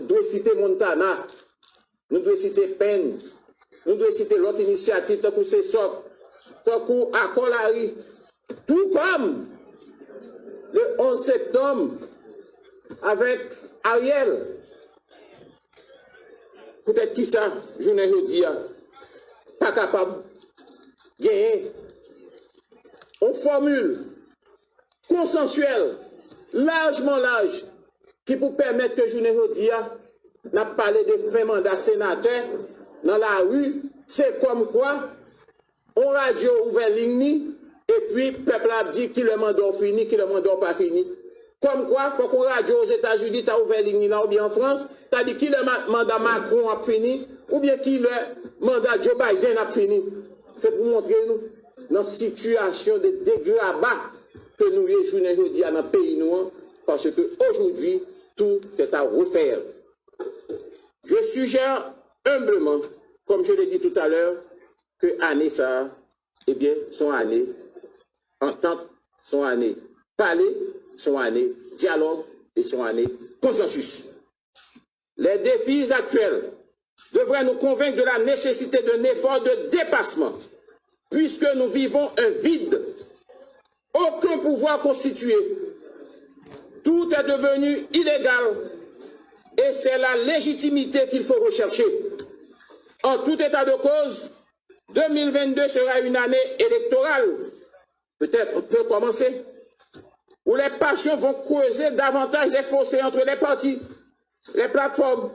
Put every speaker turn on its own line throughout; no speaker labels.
Nous devons citer Montana, nous devons citer Penn, nous devons citer l'autre initiative, tant que c'est ça, tant que Akolari, tout comme le 11 septembre avec Ariel. Peut-être qui ça, je ne dis pas capable de gagner. On formule consensuelle, largement large, qui pour permettre que je ne dis n'a parlé de fin mandat sénateur dans la rue, c'est comme quoi on radio ouvert ligne et puis le peuple a dit qui le mandat fini, qui le mandat pas fini. Comme quoi, il faut qu'on radio aux États-Unis, tu as ouvert ligne là, ou bien en France, tu as dit qui le mandat Macron a fini, ou bien qui le mandat Joe Biden a fini. C'est pour montrer nous, dans la situation de dégrabat que nous réjouissons aujourd'hui dans le pays noir, parce qu'aujourd'hui, tout est à refaire. Je suggère humblement, comme je l'ai dit tout à l'heure, que année ça, eh bien, son année, entente, son année, parler, son année, dialogue et son année, consensus. Les défis actuels devraient nous convaincre de la nécessité d'un effort de dépassement, puisque nous vivons un vide, aucun pouvoir constitué, tout est devenu illégal et c'est la légitimité qu'il faut rechercher. En tout état de cause, 2022 sera une année électorale. Peut-être on peut commencer, où les passions vont creuser davantage les fossés entre les partis, les plateformes,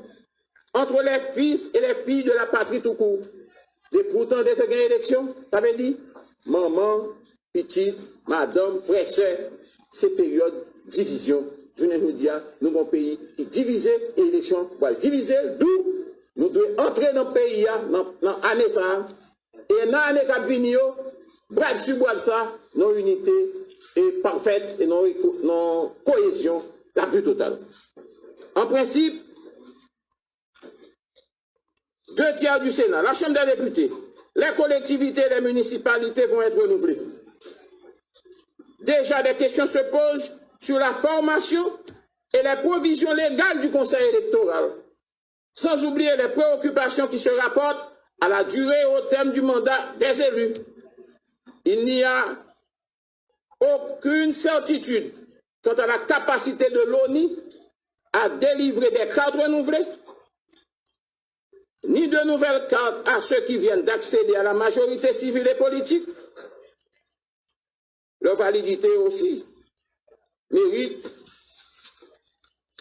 entre les fils et les filles de la patrie tout court. Et pourtant, dès que il y a une élection, ça veut dire maman, petite, madame, frère, soeur, ces périodes division. Je ne veux dire, nous avons un pays qui est divisé et l'élection va diviser, d'où nous devons entrer dans le pays, dans l'année ça, et dans l'année qui vient, bras dessus, bois de ça, nos unités est parfaite et nos cohésion la plus totale. En principe, 2/3 du Sénat, la Chambre des députés, les collectivités et les municipalités vont être renouvelées. Déjà, des questions se posent sur la formation et les provisions légales du Conseil électoral, sans oublier les préoccupations qui se rapportent à la durée et au terme du mandat des élus. Il n'y a aucune certitude quant à la capacité de l'ONU à délivrer des cartes renouvelées, ni de nouvelles cartes à ceux qui viennent d'accéder à la majorité civile et politique. Leur validité aussi mérite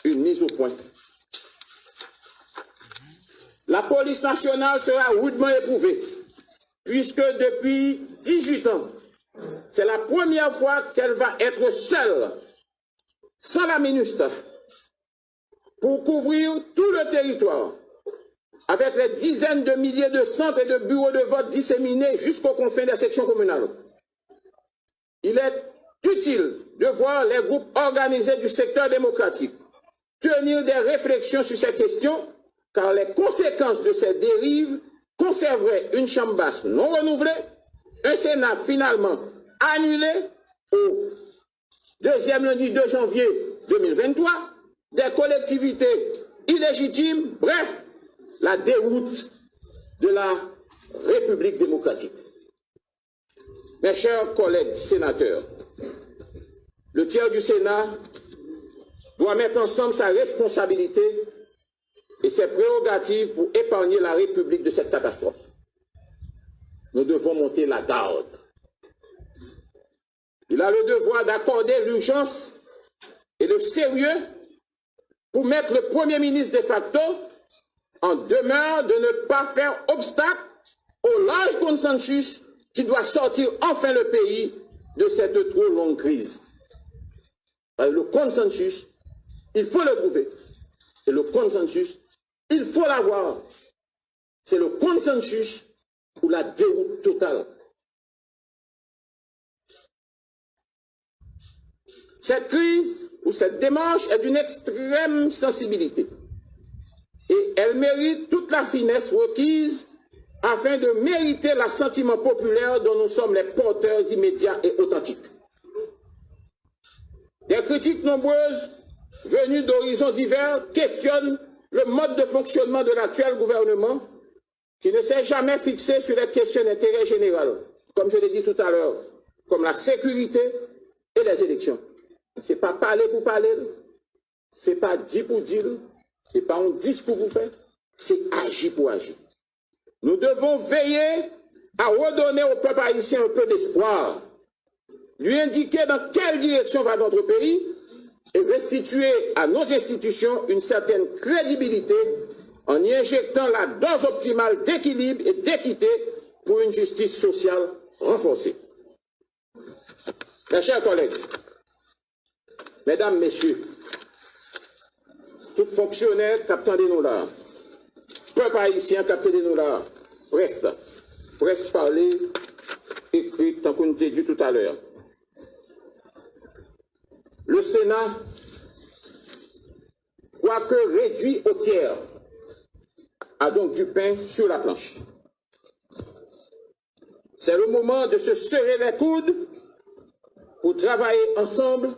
une mise au point. La police nationale sera rudement éprouvée, puisque depuis 18 ans, c'est la première fois qu'elle va être seule, sans la MINUSTAH, pour couvrir tout le territoire, avec les dizaines de milliers de centres et de bureaux de vote disséminés jusqu'aux confins des sections communales. Il est utile de voir les groupes organisés du secteur démocratique tenir des réflexions sur ces questions, car les conséquences de ces dérives conserveraient une chambre basse non renouvelée, un Sénat finalement annulé au deuxième lundi 2 janvier 2023, des collectivités illégitimes, bref, la déroute de la République démocratique. Mes chers collègues sénateurs, le tiers du Sénat doit mettre ensemble sa responsabilité et ses prérogatives pour épargner la République de cette catastrophe. Nous devons monter la garde. Il a le devoir d'accorder l'urgence et le sérieux pour mettre le Premier ministre de facto en demeure de ne pas faire obstacle au large consensus qui doit sortir enfin le pays de cette trop longue crise. Le consensus, il faut le trouver. Et le consensus, il faut l'avoir. C'est le consensus ou la déroute totale. Cette crise ou cette démarche est d'une extrême sensibilité. Et elle mérite toute la finesse requise afin de mériter l'assentiment populaire dont nous sommes les porteurs immédiats et authentiques. Des critiques nombreuses venues d'horizons divers questionnent le mode de fonctionnement de l'actuel gouvernement qui ne s'est jamais fixé sur les questions d'intérêt général, comme je l'ai dit tout à l'heure, comme la sécurité et les élections. Ce n'est pas parler pour parler, ce n'est pas dire pour dire, ce n'est pas un discours pour faire, c'est agir pour agir. Nous devons veiller à redonner au peuple haïtien un peu d'espoir, lui indiquer dans quelle direction va notre pays et restituer à nos institutions une certaine crédibilité en y injectant la dose optimale d'équilibre et d'équité pour une justice sociale renforcée. Mes chers collègues, mesdames, messieurs, tout fonctionnaire captant des nous là, peuple haïtien capté des nous là, presse parler, écrit, tant qu'on t'a dit tout à l'heure. Le Sénat, quoique réduit au tiers, a donc du pain sur la planche. C'est le moment de se serrer les coudes pour travailler ensemble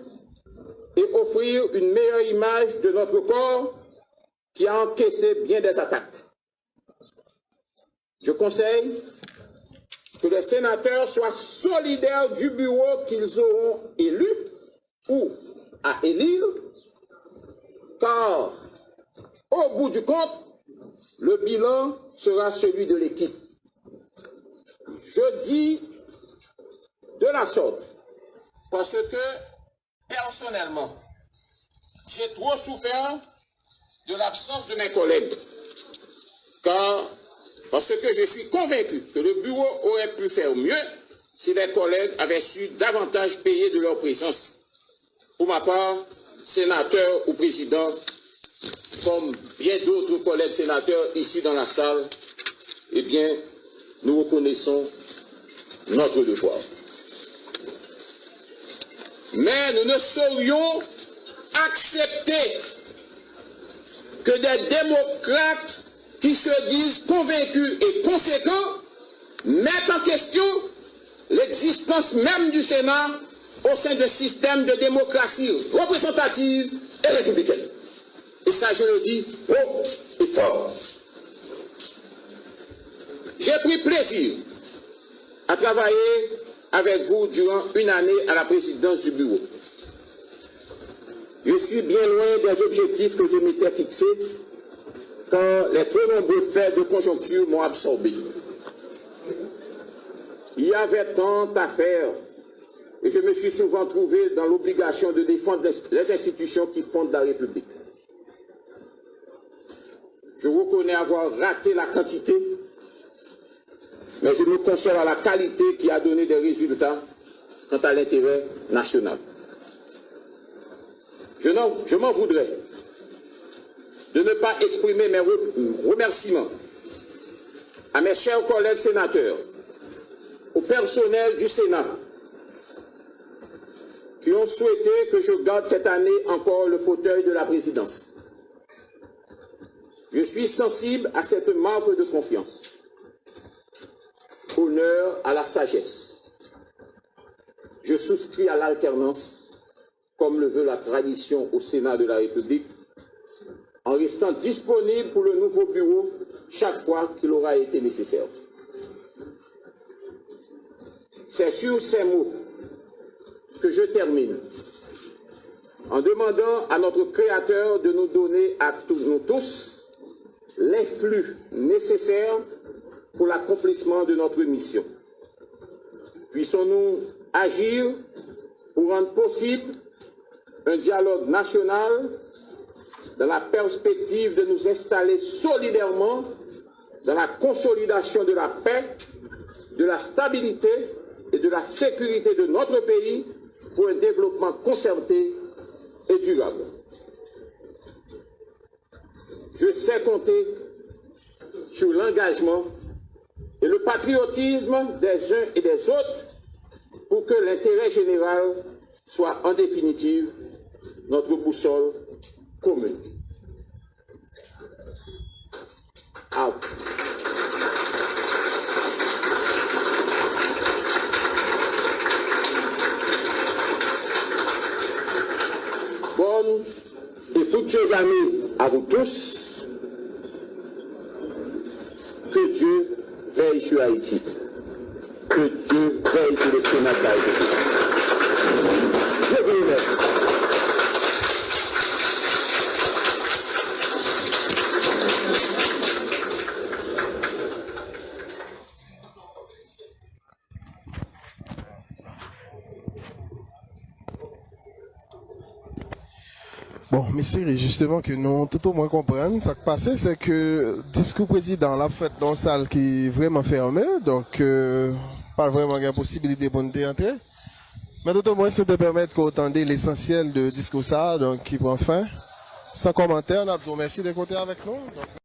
et offrir une meilleure image de notre corps qui a encaissé bien des attaques. Je conseille que les sénateurs soient solidaires du bureau qu'ils auront élu ou à élire, car au bout du compte, le bilan sera celui de l'équipe. Je dis de la sorte parce que, personnellement, j'ai trop souffert de l'absence de mes collègues, parce que je suis convaincu que le bureau aurait pu faire mieux si les collègues avaient su davantage payer de leur présence. Pour ma part, sénateur ou président, comme bien d'autres collègues sénateurs ici dans la salle, eh bien, nous reconnaissons notre devoir. Mais nous ne saurions accepter que des démocrates qui se disent convaincus et conséquents mettent en question l'existence même du Sénat au sein d'un système de démocratie représentative et républicaine. Et ça, je le dis haut et fort. J'ai pris plaisir à travailler avec vous durant une année à la présidence du bureau. Je suis bien loin des objectifs que je m'étais fixés quand les trop nombreux faits de conjoncture m'ont absorbé. Il y avait tant à faire et je me suis souvent trouvé dans l'obligation de défendre les institutions qui fondent la République. Je reconnais avoir raté la quantité, mais je me console à la qualité qui a donné des résultats quant à l'intérêt national. Je m'en voudrais de ne pas exprimer mes remerciements à mes chers collègues sénateurs, au personnel du Sénat, qui ont souhaité que je garde cette année encore le fauteuil de la présidence. Je suis sensible à cette marque de confiance. Honneur à la sagesse. Je souscris à l'alternance, comme le veut la tradition au Sénat de la République, en restant disponible pour le nouveau bureau chaque fois qu'il aura été nécessaire. C'est sur ces mots que je termine, en demandant à notre Créateur de nous donner à nous tous les flux nécessaires pour l'accomplissement de notre mission. Puissons-nous agir pour rendre possible un dialogue national dans la perspective de nous installer solidairement dans la consolidation de la paix, de la stabilité et de la sécurité de notre pays pour un développement concerté et durable. Je sais compter sur l'engagement et le patriotisme des uns et des autres pour que l'intérêt général soit en définitive notre boussole commune. À vous. Bonne et fructueuse année à vous tous. Que Dieu veille sur Haïti. Que Dieu veille sur le Sénat d'Haïti. Je vous remercie.
Bon, messieurs, et justement que nous tout au moins comprendre, ce qui passe, c'est que le discours président l'a fait dans une salle qui est vraiment fermée, donc pas vraiment de possibilité pour nous entrer. Mais tout au moins, ça te permet qu'on entende l'essentiel de discours ça, donc qui prend fin. Sans commentaire, on a merci d'écouter avec nous. Donc...